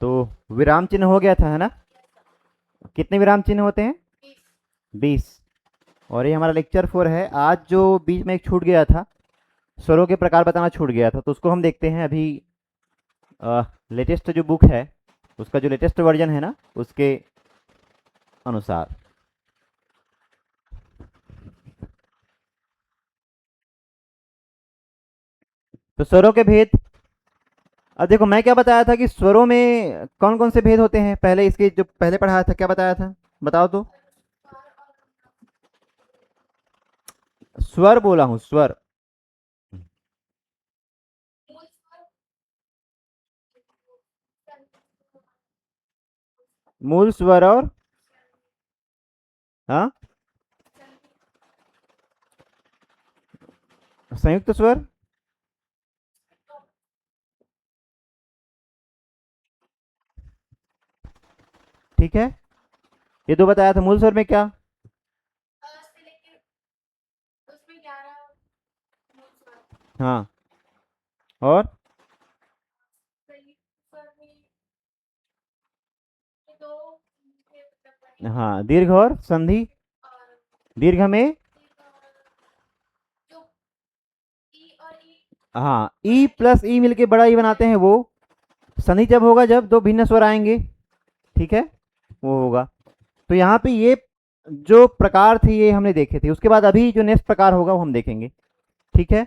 तो विराम चिन्ह हो गया था, है ना? कितने विराम चिन्ह होते हैं? 20। और ये हमारा लेक्चर 4 है। आज जो बीच में एक छूट गया था, स्वरों के प्रकार बताना छूट गया था, तो उसको हम देखते हैं अभी। लेटेस्ट जो बुक है, उसका जो लेटेस्ट वर्जन है ना, उसके अनुसार। तो स्वरों के भेद। अब देखो, मैं क्या बताया था कि स्वरों में कौन कौन से भेद होते हैं। पहले इसके जो पहले पढ़ाया था, क्या बताया था? बताओ तो। स्वर बोला हूं, स्वर। मूल स्वर और हाँ, संयुक्त स्वर। ठीक है, ये दो बताया था। मूल स्वर में क्या? हाँ, और हाँ, दीर्घ और संधि। दीर्घ में हाँ, ई प्लस ई मिलके बड़ा ई बनाते हैं वो। संधि जब होगा जब दो भिन्न स्वर आएंगे, ठीक है, वो होगा। तो यहाँ पे ये जो प्रकार थे ये हमने देखे थे। उसके बाद अभी जो नेक्स्ट प्रकार होगा वो हम देखेंगे, ठीक है।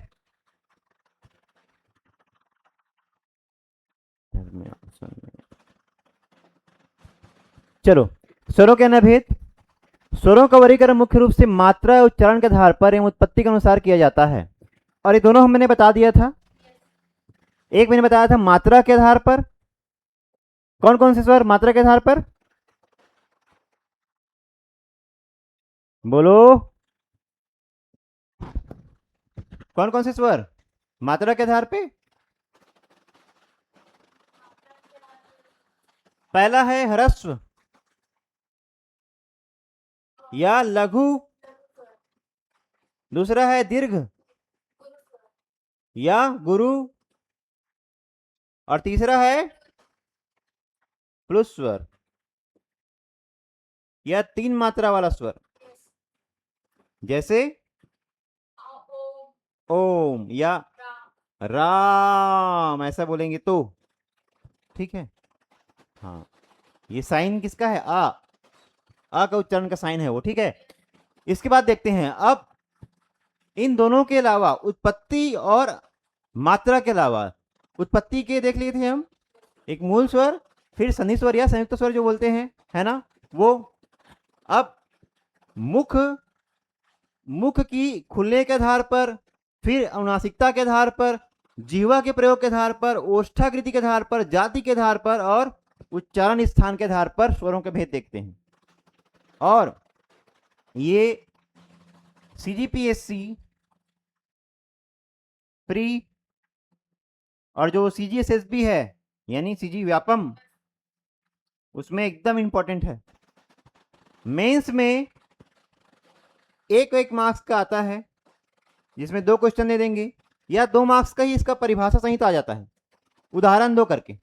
चलो, स्वरों के अन्य भेद। स्वरों का वर्गीकरण मुख्य रूप से मात्रा और उच्चारण के आधार पर एवं उत्पत्ति के अनुसार किया जाता है। और ये दोनों हमने बता दिया था। एक मैंने बताया था मात्रा के आधार पर। कौन कौन से स्वर मात्रा के आधार पर? बोलो, कौन कौन से स्वर मात्रा के आधार पे? पहला है ह्रस्व या लघु। दूसरा है दीर्घ या गुरु। और तीसरा है प्लुस स्वर या तीन मात्रा वाला स्वर, जैसे ओम या राम, ऐसा बोलेंगे तो। ठीक है, हाँ, ये साइन किसका है? आ का उच्चारण का साइन है वो, ठीक है। इसके बाद देखते हैं अब इन दोनों के अलावा उत्पत्ति और मात्रा के अलावा उत्पत्ति के देख लिए थे हम। एक मूल स्वर, फिर संधि स्वर या संयुक्त स्वर जो बोलते हैं, है ना, वो। अब मुख, मुख की खुलने के आधार पर, फिर अनुनासिकता के आधार पर, जीवा के प्रयोग के आधार पर, ओष्ठाकृति के आधार पर, जाति के आधार पर और उच्चारण स्थान के आधार पर स्वरों के भेद देखते हैं। और ये सीजीपीएससी प्री और जो सीजीएसएसबी है यानी सीजी व्यापम, उसमें एकदम इंपॉर्टेंट है। मेंस में एक एक मार्क्स का आता है, जिसमें 2 क्वेश्चन दे देंगे, या 2 मार्क्स का ही इसका परिभाषा सहित आ जाता है, उदाहरण दो करके।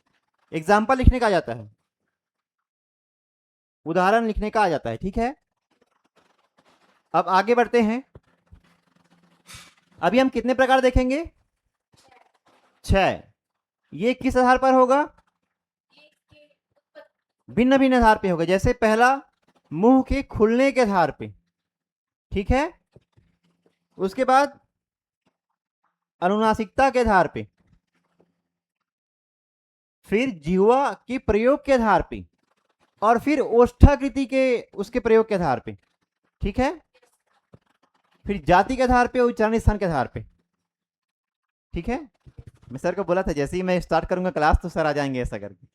एग्जाम्पल लिखने का आ जाता है, उदाहरण लिखने का आ जाता है, ठीक है। अब आगे बढ़ते हैं। अभी हम कितने प्रकार देखेंगे? 6। ये किस आधार पर होगा? भिन्न भिन्न आधार पे होगा। जैसे पहला मुंह के खुलने के आधार पे, ठीक है। उसके बाद अनुनासिकता के आधार पे, फिर जिह्वा के प्रयोग के आधार पे, और फिर ओष्ठाकृति के उसके प्रयोग के आधार पे, ठीक है। फिर जाति के आधार पे, उच्चारण स्थान के आधार पे, ठीक है। मैं सर को बोला था जैसे ही मैं स्टार्ट करूंगा क्लास तो सर आ जाएंगे ऐसा करके,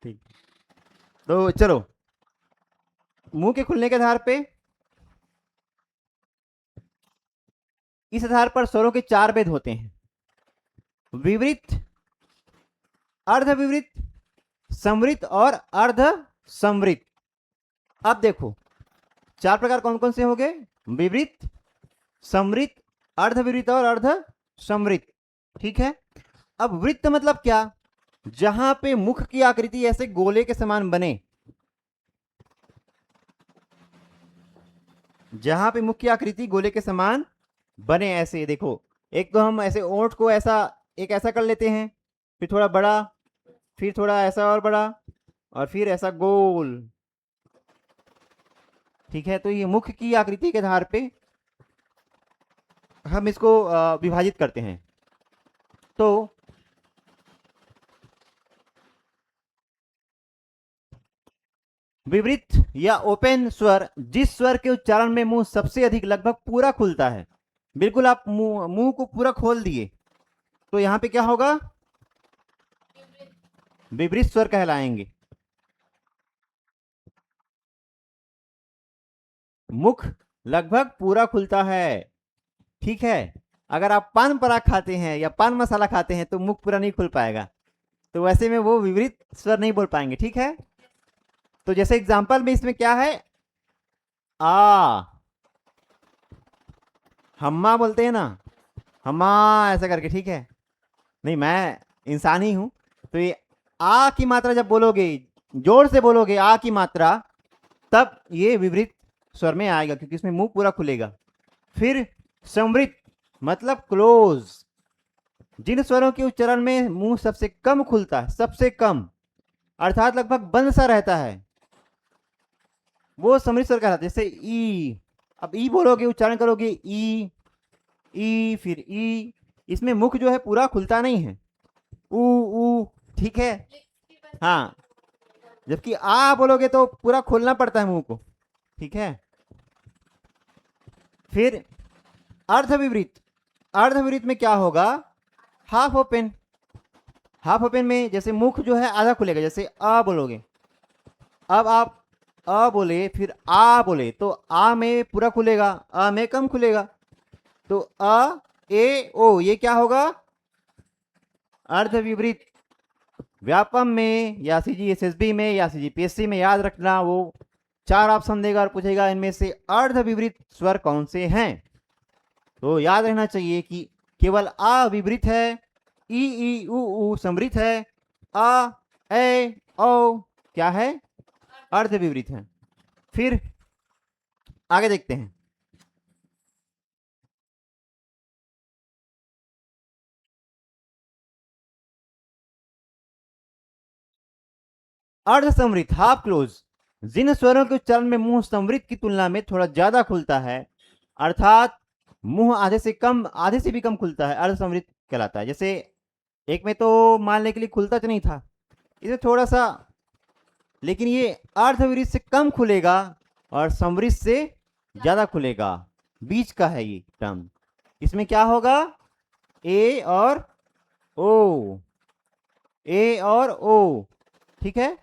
ठीक। तो चलो, मुंह के खुलने के आधार पे, इस आधार पर स्वरों के 4 भेद होते हैं: विवृत, अर्धविवृत, संवृत और अर्ध संवृत। अब देखो 4 प्रकार कौन कौन से हो गए? विवृत, संवृत, अर्धविवृत और अर्ध संवृत, ठीक है। अब वृत्त मतलब क्या? जहां पे मुख की आकृति ऐसे गोले के समान बने, जहां पे मुख की आकृति गोले के समान बने, ऐसे देखो, एक तो हम ऐसे ओंठ को ऐसा एक ऐसा कर लेते हैं, फिर थोड़ा बड़ा, फिर थोड़ा ऐसा और बड़ा, और फिर ऐसा गोल। ठीक है, तो ये मुख की आकृति के आधार पे हम इसको विभाजित करते हैं। तो विवृत या ओपन स्वर, जिस स्वर के उच्चारण में मुंह सबसे अधिक लगभग पूरा खुलता है, बिल्कुल आप मुंह को पूरा खोल दिए, तो यहां पे क्या होगा? विवृत स्वर कहलाएंगे। मुख लगभग पूरा खुलता है। ठीक है, अगर आप पान पराग खाते हैं या पान मसाला खाते हैं तो मुख पूरा नहीं खुल पाएगा, तो वैसे में वो विवृत स्वर नहीं बोल पाएंगे। ठीक है, तो जैसे एग्जांपल में इसमें क्या है, आ, हम्मा बोलते हैं ना, हम्मा ऐसा करके। ठीक है, नहीं मैं इंसान ही हूं, तो ये आ की मात्रा जब बोलोगे, जोर से बोलोगे आ की मात्रा, तब ये विवृत स्वर में आएगा, क्योंकि इसमें मुंह पूरा खुलेगा। फिर समृत मतलब क्लोज, जिन स्वरों के उच्चारण में मुंह सबसे कम खुलता है, सबसे कम, अर्थात लगभग बंद सा रहता है, वो समृत स्वर कहलाता है। जैसे ई, अब ई बोलोगे, उच्चारण करोगे ई, ई फिर ई, इसमें मुख जो है पूरा खुलता नहीं है, ऊ। ठीक है, हाँ, जबकि आ बोलोगे तो पूरा खोलना पड़ता है मुंह को। ठीक है, फिर अर्धविवृत, अर्धविवृत में क्या होगा? हाफ ओपन, हाफ ओपन में जैसे मुख जो है आधा खुलेगा, जैसे अ बोलोगे, अब आप अ बोले फिर आ बोले तो आ में पूरा खुलेगा, अ में कम खुलेगा, तो अ ए ओ, ये क्या होगा? अर्धविवृत। व्यापम में या सीजीएसएसबी में या सीजीपीएससी में याद रखना, वो 4 ऑप्शन देगा और पूछेगा इनमें से अर्धविवृत स्वर कौन से हैं, तो याद रहना चाहिए कि केवल आ विवृत है, ई उ समृत है, आ ए ओ क्या है? अर्धविवृत है। फिर आगे देखते हैं। अर्ध समृत हाफ क्लोज, जिन स्वरों के उच्चारण में मुंह समृत की तुलना में थोड़ा ज्यादा खुलता है, अर्थात मुंह आधे से कम, आधे से भी कम खुलता है, अर्ध समृत कहलाता है। जैसे एक में तो मानने के लिए खुलता तो नहीं था, इसे थोड़ा सा, लेकिन ये अर्धविवृत से कम खुलेगा और समृत से ज्यादा खुलेगा, बीच का है ये टर्म। इसमें क्या होगा? ए और ओ, ए और ओ। ठीक है,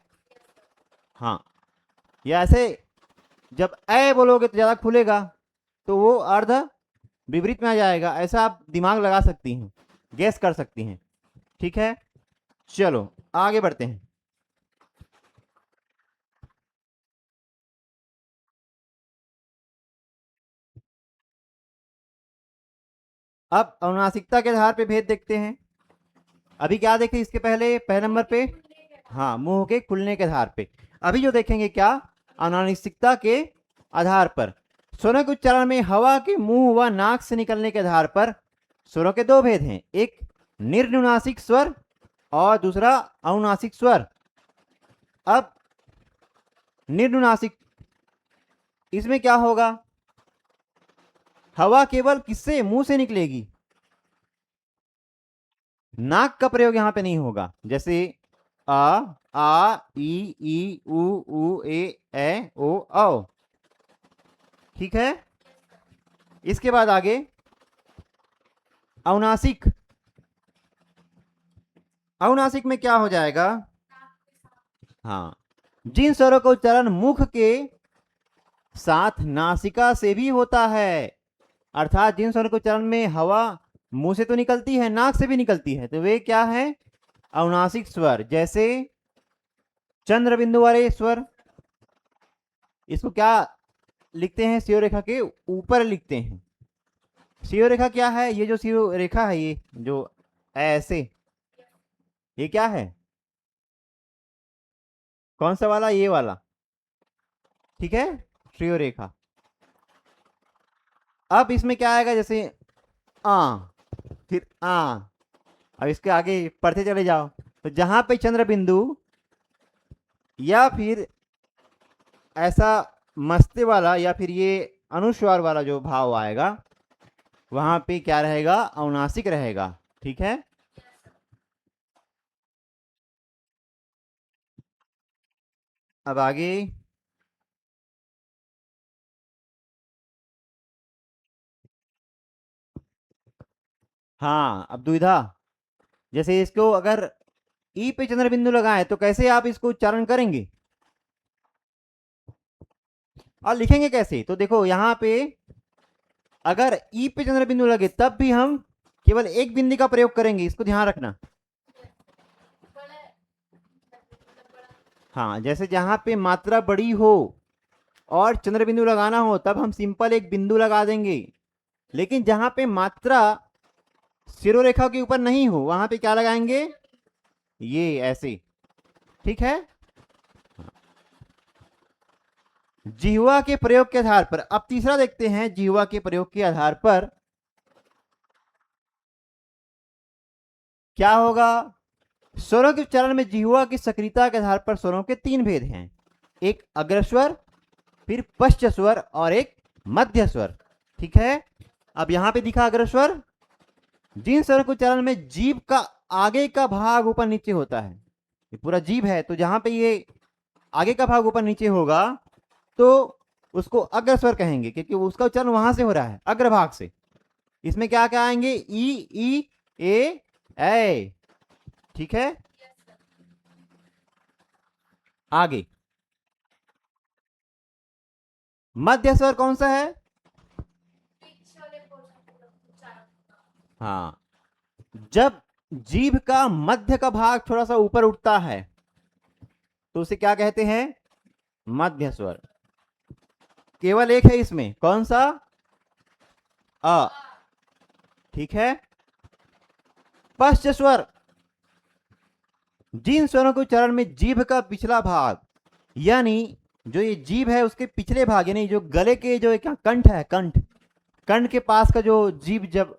हाँ, या ऐसे जब ए बोलोगे तो ज्यादा खुलेगा, तो वो अर्ध विपरीत में आ जाएगा, ऐसा आप दिमाग लगा सकती हैं, गैस कर सकती हैं। ठीक है, चलो आगे बढ़ते हैं। अब अनुनासिकता के आधार पे भेद देखते हैं। अभी क्या देखे इसके पहले, पहले नंबर पे, हाँ, मुंह के खुलने के आधार पे। अभी जो देखेंगे क्या, अनुनासिकता के आधार पर, स्वरों के उच्चारण में हवा के मुंह व नाक से निकलने के आधार पर स्वरों के 2 भेद हैं, एक निर्नुनासिक स्वर और दूसरा अनुनासिक स्वर। अब निर्नुनासिक, इसमें क्या होगा? हवा केवल किससे, मुंह से निकलेगी, नाक का प्रयोग यहां पे नहीं होगा। जैसे आ ई उ ए ओ औ। ठीक है, इसके बाद आगे अनुनासिक, अनुनासिक में क्या हो जाएगा? हाँ, जिन स्वरों का उच्चारण मुख के साथ नासिका से भी होता है, अर्थात जिन स्वरों के उच्चारण में हवा मुंह से तो निकलती है, नाक से भी निकलती है, तो वे क्या है? अनुनासिक स्वर। जैसे चंद्र बिंदु वाले स्वर, इसको क्या लिखते हैं? शिव रेखा के ऊपर लिखते हैं। शिव रेखा क्या है? ये जो शिव रेखा है, ये जो ऐसे, ये क्या है? कौन सा वाला? ये वाला, ठीक है, ट्रियो रेखा। अब इसमें क्या आएगा? जैसे आ, फिर आ, अब इसके आगे पढ़ते चले जाओ, तो जहां पे चंद्र बिंदु या फिर ऐसा मस्ते वाला या फिर ये अनुस्वार वाला जो भाव आएगा, वहां पे क्या रहेगा? अनुनासिक रहेगा, ठीक है। अब आगे, हाँ, अब दुविधा, जैसे इसको अगर ई पे चंद्र बिंदु लगाए तो कैसे आप इसको उच्चारण करेंगे और लिखेंगे कैसे? तो देखो यहाँ पे अगर ई पे चंद्र बिंदु लगे तब भी हम केवल एक बिंदु का प्रयोग करेंगे, इसको ध्यान रखना। हाँ, जैसे जहां पे मात्रा बड़ी हो और चंद्र बिंदु लगाना हो तब हम सिंपल एक बिंदु लगा देंगे, लेकिन जहां पे मात्रा शिरोरेखा के ऊपर नहीं हो वहां पे क्या लगाएंगे? ये ऐसे, ठीक है। जिह्वा के प्रयोग के आधार पर, अब तीसरा देखते हैं, जिह्वा के प्रयोग के आधार पर क्या होगा? स्वरों के उच्चारण में जिह्वा की सक्रियता के आधार पर स्वरों के तीन भेद हैं, एक अग्रस्वर, फिर पश्च स्वर और एक मध्य स्वर, ठीक है। अब यहां पे दिखा अग्रस्वर, जिन स्वरों के उच्चारण में जीभ का आगे का भाग ऊपर नीचे होता है, ये पूरा जीभ है, तो जहां पे ये आगे का भाग ऊपर नीचे होगा तो उसको अग्रस्वर कहेंगे, क्योंकि उसका उच्चारण वहां से हो रहा है, अग्रभाग से। इसमें क्या क्या आएंगे? ई ए, ठीक है। आगे मध्य स्वर कौन सा है? हाँ, जब जीभ का मध्य का भाग थोड़ा सा ऊपर उठता है तो उसे क्या कहते हैं? मध्य स्वर। केवल एक है इसमें, कौन सा? अ, ठीक है। पश्च स्वर, जिन स्वरों के उच्चारण में जीभ का पिछला भाग, यानी जो ये जीभ है उसके पिछले भाग, यानी जो गले के जो एक कंठ है, कंठ के पास का जो जीभ जब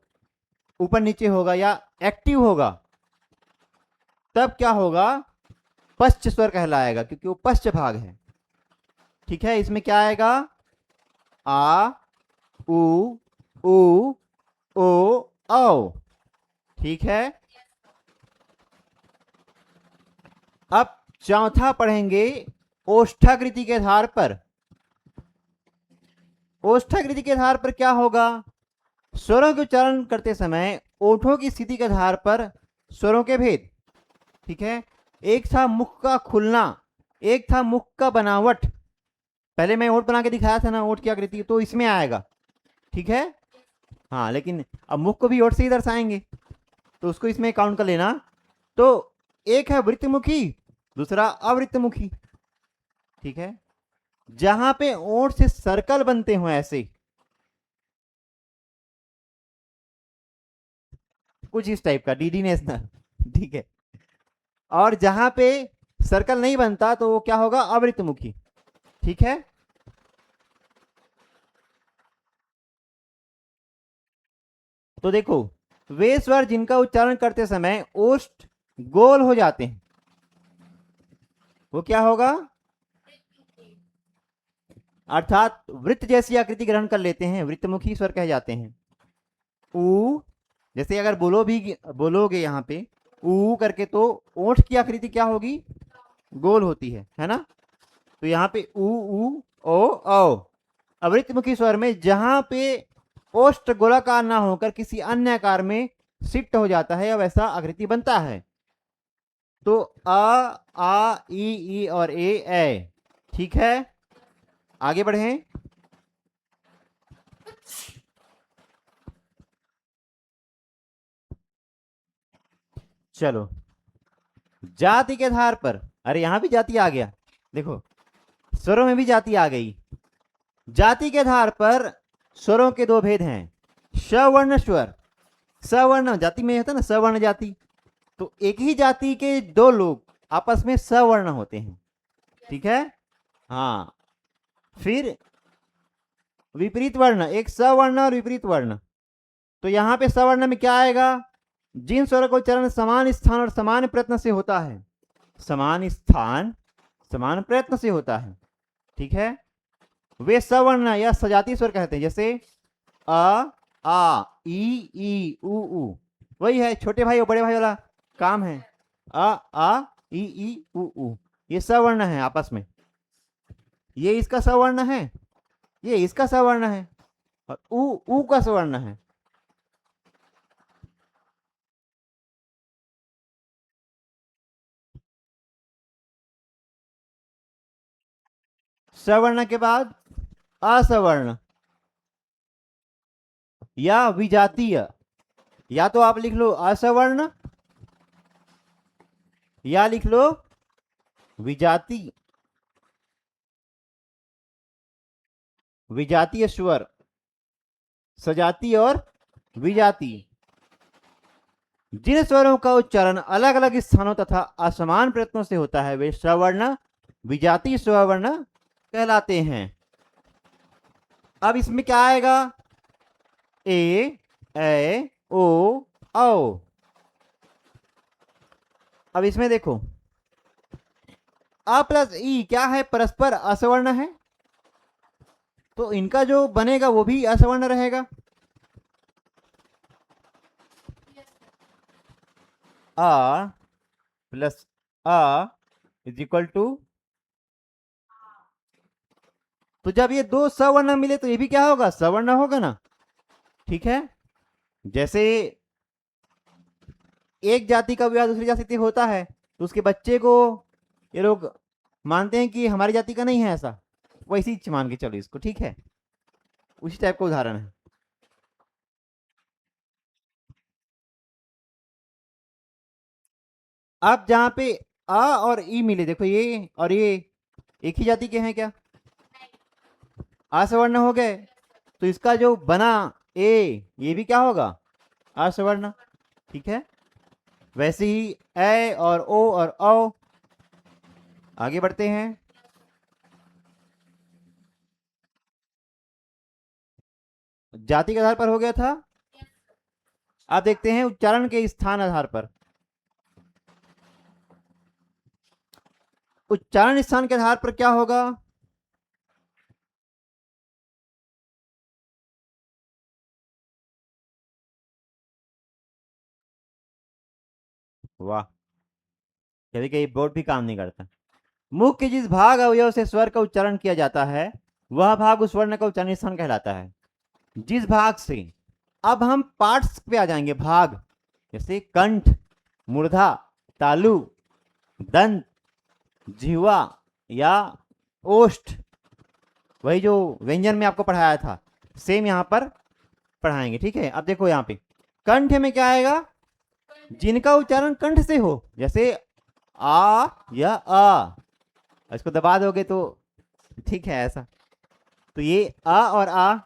ऊपर नीचे होगा या एक्टिव होगा तब क्या होगा? पश्च स्वर कहलाएगा, क्योंकि वो पश्च भाग है, ठीक है। इसमें क्या आएगा? आ, उ, ओ, औ, ठीक है। अब चौथा पढ़ेंगे ओष्ठाकृति के आधार पर। ओष्ठाकृति के आधार पर क्या होगा? स्वरों के उच्चारण करते समय ओठों की स्थिति के आधार पर स्वरों के भेद, ठीक है। एक था मुख का खुलना, एक था मुख का बनावट। पहले मैं ओठ बना के दिखाया था ना, ओठ की आकृति, तो इसमें आएगा, ठीक है। हाँ, लेकिन अब मुख को भी ओठ से ही दर्शाएंगे तो उसको इसमें काउंट कर लेना। तो एक है वृत्तमुखी, दूसरा अवृत्तमुखी, ठीक है। जहां पे ओठ से सर्कल बनते हो ऐसे, कुछ इस टाइप का डीडी नेशनल, ठीक है। और जहां पे सर्कल नहीं बनता तो वो क्या होगा? अवृत्तमुखी, ठीक है। तो देखो, वे स्वर जिनका उच्चारण करते समय ओष्ठ गोल हो जाते हैं वो क्या होगा? अर्थात वृत्त जैसी आकृति ग्रहण कर लेते हैं, वृत्तमुखी स्वर कह जाते हैं। ऊ, जैसे अगर बोलोगे यहाँ पे ऊ करके तो ओठ की आकृति क्या होगी? गोल होती है ना। तो यहाँ पे ऊ ओ औ, अवृत्तमुखी स्वर में जहां पे ओष्ठ गोलाकार ना होकर किसी अन्य आकार में शिफ्ट हो जाता है या वैसा आकृति बनता है, तो आ ई और ए, ठीक है। आगे बढ़े। चलो, जाति के आधार पर, अरे यहां भी जाति आ गया, देखो स्वरों में भी जाति आ गई। जाति के आधार पर स्वरों के दो भेद हैं, सवर्ण स्वर। सवर्ण जाति में होता है ना, सवर्ण जाति, तो एक ही जाति के दो लोग आपस में सवर्ण होते हैं, ठीक है। हाँ, फिर विपरीत वर्ण, एक सवर्ण और विपरीत वर्ण। तो यहाँ पे सवर्ण में क्या आएगा? जिन स्वर का उच्चारण समान स्थान और समान प्रयत्न से होता है, समान स्थान समान प्रयत्न से होता है, ठीक है, वे सवर्ण या सजातीय स्वर कहते हैं। जैसे अ, आ, ई, उ। वही है छोटे भाई और बड़े भाई वाला काम है। अ, आ, ई, उ। ये सवर्ण है आपस में। ये इसका सवर्ण है, ये इसका सवर्ण है, और उ का सवर्ण है। सवर्ण के बाद असवर्ण या विजातीय। या तो आप लिख लो असवर्ण या लिख लो विजाती, विजातीय स्वर, सजाती और विजाती। जिन स्वरों का उच्चारण अलग अलग स्थानों तथा असमान प्रयत्नों से होता है वे सवर्ण विजातीय स्ववर्ण कहलाते हैं। अब इसमें क्या आएगा? ए ओ औ। अब इसमें देखो, अ प्लस ई क्या है? परस्पर असवर्ण है, तो इनका जो बनेगा वो भी असवर्ण रहेगा। A plus A is equal to, तो जब ये दो सवर्ण मिले तो ये भी क्या होगा? सवर्ण होगा ना, ठीक है। जैसे एक जाति का विवाह दूसरी जाति से होता है तो उसके बच्चे को ये लोग मानते हैं कि हमारी जाति का नहीं है, ऐसा वैसी मान के चलो इसको, ठीक है। उसी टाइप का उदाहरण है। अब जहां पे अ और ई मिले, देखो ये और ये एक ही जाति के हैं क्या? असवर्ण हो गए, तो इसका जो बना ए, ये भी क्या होगा? असवर्ण, ठीक है। वैसे ही ए और ओ और औ। आगे बढ़ते हैं। जाति के आधार पर हो गया था। अब देखते हैं उच्चारण के स्थान आधार पर। उच्चारण स्थान के आधार पर क्या होगा? वाह, कभी कभी बोर्ड भी काम नहीं करता। मुख के जिस भाग अवयव से स्वर का उच्चारण किया जाता है वह भाग उस वर्ण का उच्चारण स्थान कहलाता है। जिस भाग से, अब हम पार्ट्स पे आ जाएंगे, भाग, जैसे कंठ, मूर्धा, तालु, दंत, जिह्वा या ओष्ठ, वही जो व्यंजन में आपको पढ़ाया था सेम यहां पर पढ़ाएंगे, ठीक है। अब देखो यहाँ पे कंठ में क्या आएगा? जिनका उच्चारण कंठ से हो, जैसे आ या आ, इसको दबा दोगे तो ठीक है ऐसा। तो ये अ और आ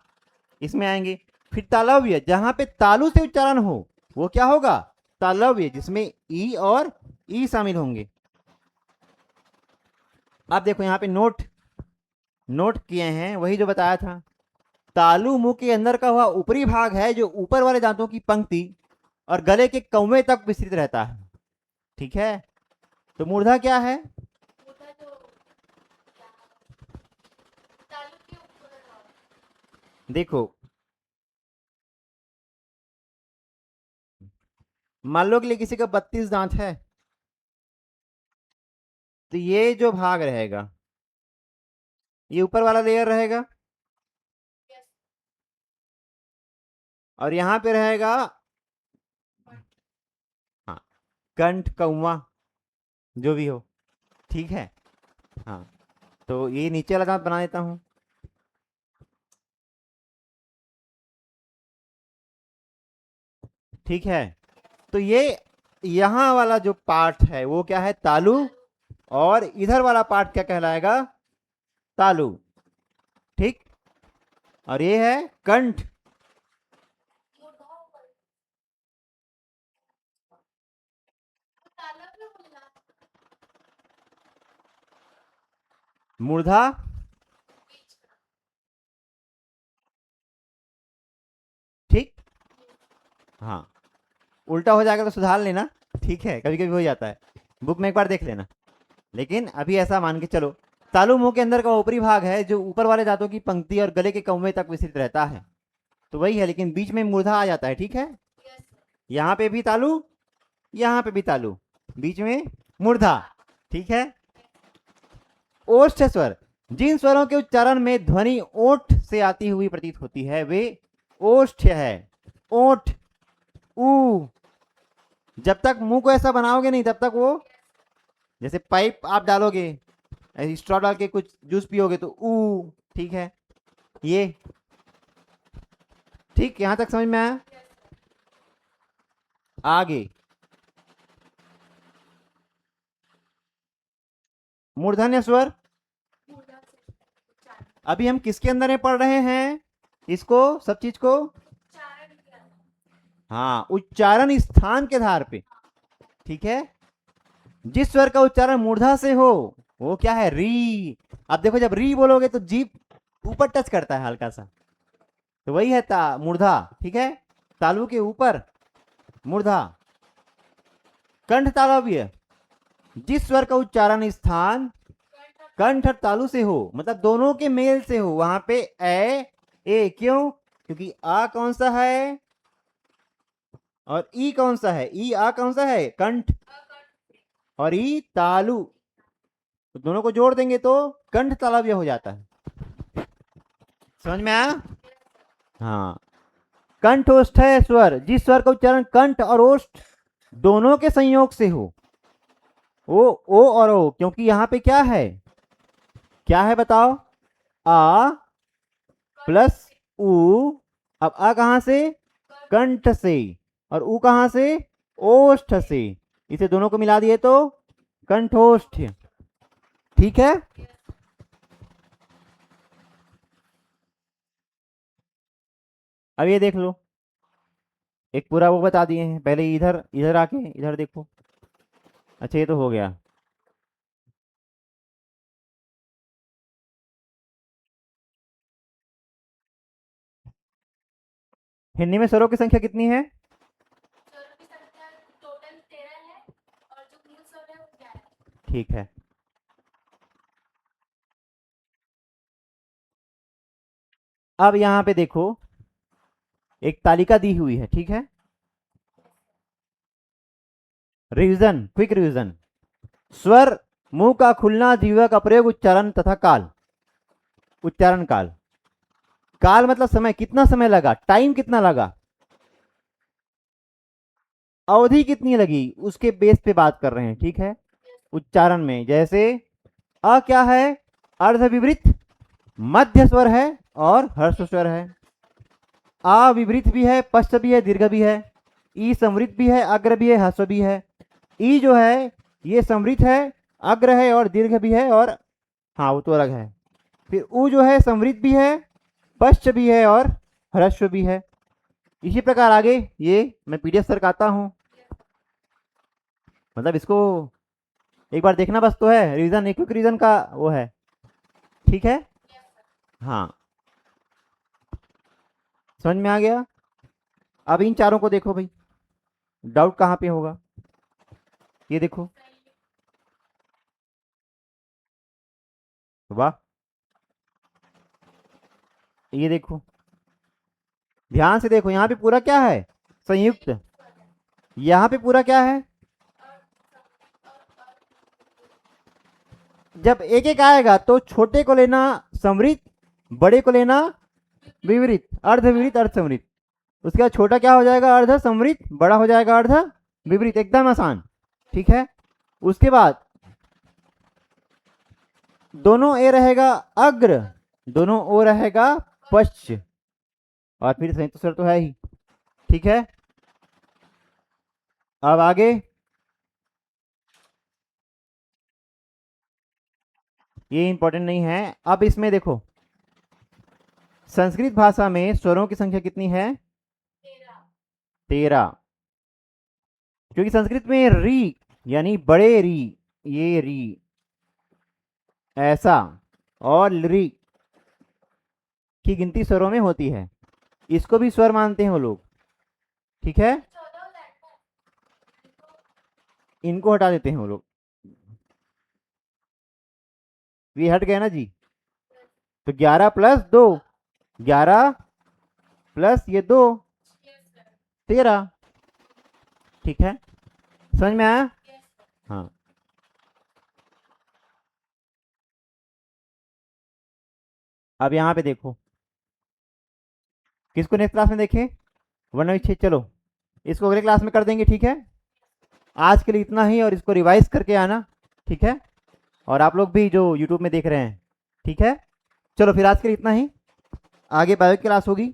इसमें आएंगे। फिर तालव्य, जहां पे तालु से उच्चारण हो वो क्या होगा? तालव्य, जिसमें ई और ई शामिल होंगे। आप देखो यहाँ पे नोट नोट किए हैं वही जो बताया था। तालु मुंह के अंदर का वह ऊपरी भाग है जो ऊपर वाले दांतों की पंक्ति और गले के कौवे तक विस्तृत रहता है, ठीक है। तो मूर्धा क्या है? देखो, मान लो कि किसी का 32 दांत है, तो ये जो भाग रहेगा ये ऊपर वाला लेयर रहेगा, और यहाँ पे रहेगा, हाँ, कंठ कौवा जो भी हो, ठीक है। हाँ, तो ये नीचे वाला दांत बना देता हूं, ठीक है। तो ये यहाँ वाला जो पार्ट है वो क्या है? तालु। और इधर वाला पार्ट क्या कहलाएगा? तालु, ठीक। और ये है कंठ। मूर्धा ठीक। हाँ, उल्टा हो जाएगा तो सुधार लेना, ठीक है, कभी कभी हो जाता है, बुक में एक बार देख लेना। लेकिन अभी ऐसा मान के चलो, तालु मुंह के अंदर का ऊपरी भाग है जो ऊपर वाले दांतों की पंक्ति और गले के कौवे तक विस्तृत रहता है, तो वही है, लेकिन बीच में मूर्धा आ जाता है, ठीक है। यहाँ पे भी तालु, यहाँ पे भी तालु, बीच में मूर्धा, ठीक है। ओष्ठ स्वर, जिन स्वरों के उच्चारण में ध्वनि ओठ से आती हुई प्रतीत होती है वे ओष्ठ है। ओठ, ऊ, जब तक मुंह को ऐसा बनाओगे नहीं तब तक वो, जैसे पाइप आप डालोगे, स्ट्रॉ डाल के कुछ जूस पियोगे तो ऊ, ठीक है, ये ठीक, यहां तक समझ में आया। आगे मूर्धन्य स्वर, अभी हम किसके अंदर में पढ़ रहे हैं इसको, सब चीज को, हाँ, उच्चारण स्थान के आधार पे, ठीक है। जिस स्वर का उच्चारण मूर्धा से हो वो क्या है, री। अब देखो जब री बोलोगे तो जीभ ऊपर टच करता है हल्का सा, तो वही है मूर्धा, ठीक है। तालु के ऊपर मूर्धा। कंठ तालव्य, जिस स्वर का उच्चारण स्थान कंठ और तालु से हो, मतलब दोनों के मेल से हो, वहां पे ए, क्यों, क्योंकि आ कौन सा है और ई कौन सा है, ई आ कौन सा है, कंठ, और ई तालु, तो दोनों को जोड़ देंगे तो कंठ तालव्य हो जाता है। समझ में आया। हाँ, कंठ ओष्ठ है स्वर, जिस स्वर का उच्चारण कंठ और ओष्ठ दोनों के संयोग से हो, ओ और ओ, क्योंकि यहाँ पे क्या है बताओ, आ प्लस उ, अब आ कहां से, कंठ से, और उ कहां से, ओष्ठ से, इसे दोनों को मिला दिए तो कंठोष्ठ, ठीक है। अब ये देख लो, एक पूरा वो बता दिए हैं, पहले इधर इधर आके इधर देखो, अच्छा ये तो हो गया। हिंदी में स्वरों की संख्या कितनी है, ठीक है। अब यहां पे देखो एक तालिका दी हुई है, ठीक है। रिवीजन, क्विक रिवीजन, स्वर, मुंह का खुलना, जीवा का प्रयोग, उच्चारण तथा काल। उच्चारण काल, काल मतलब समय, कितना समय लगा, टाइम कितना लगा, अवधि कितनी लगी, उसके बेस पे बात कर रहे हैं, ठीक है। उच्चारण में जैसे अ क्या है, अर्धविवृत, मध्य स्वर है और हर्ष स्वर है। आ विवृत भी है, पश्च भी है, दीर्घ भी है। ई समृद्ध भी है, अग्र भी है, ह्रस्व भी है। ई जो है ये समृद्ध है, अग्र है और दीर्घ भी है, और हाँ वो तो अलग है। फिर उ जो है समृद्ध भी है, पश्च भी है और ह्रस्व भी है। इसी प्रकार आगे ये मैं पीडीएफ सर का आता हूँ, मतलब इसको एक बार देखना बस तो है, रीजन एक रीजन का वो है, ठीक है। हाँ, समझ में आ गया। अब इन चारों को देखो भाई, डाउट कहाँ पे होगा, ये देखो, वाह, ये देखो, ध्यान से देखो, यहाँ पे पूरा क्या है, संयुक्त, यहाँ पे पूरा क्या है, जब एक एक आएगा तो छोटे को लेना समृद्ध, बड़े को लेना विवरित, अर्ध विवरित, अर्ध समृद्ध, उसके बाद छोटा क्या हो जाएगा, अर्ध समृद्ध, बड़ा हो जाएगा अर्ध विपरीत, एकदम आसान, ठीक है। उसके बाद दोनों ए रहेगा अग्र, दोनों ओ रहेगा पश्च, और फिर संयुक्त स्वर तो है ही, ठीक है। अब आगे ये इंपॉर्टेंट नहीं है, अब इसमें देखो संस्कृत भाषा में स्वरों की संख्या कितनी है, 13, क्योंकि संस्कृत में री यानी बड़े री, ये री ऐसा, और लरी की गिनती स्वरों में होती है, इसको भी स्वर मानते हैं वो लोग। ठीक है, इनको हटा देते हैं वो लोग, ये हट गया ना जी। तो 11 प्लस 2, 11 प्लस ये 2, 13। ठीक है, समझ में आया? हाँ, अब यहाँ पे देखो, किसको नेक्स्ट क्लास में देखें? वर्ण विच्छेद। चलो इसको अगले क्लास में कर देंगे, ठीक है। आज के लिए इतना ही, और इसको रिवाइज करके आना, ठीक है। और आप लोग भी जो यूट्यूब में देख रहे हैं, ठीक है। चलो फिर आज के लिए इतना ही, आगे बायो की क्लास होगी।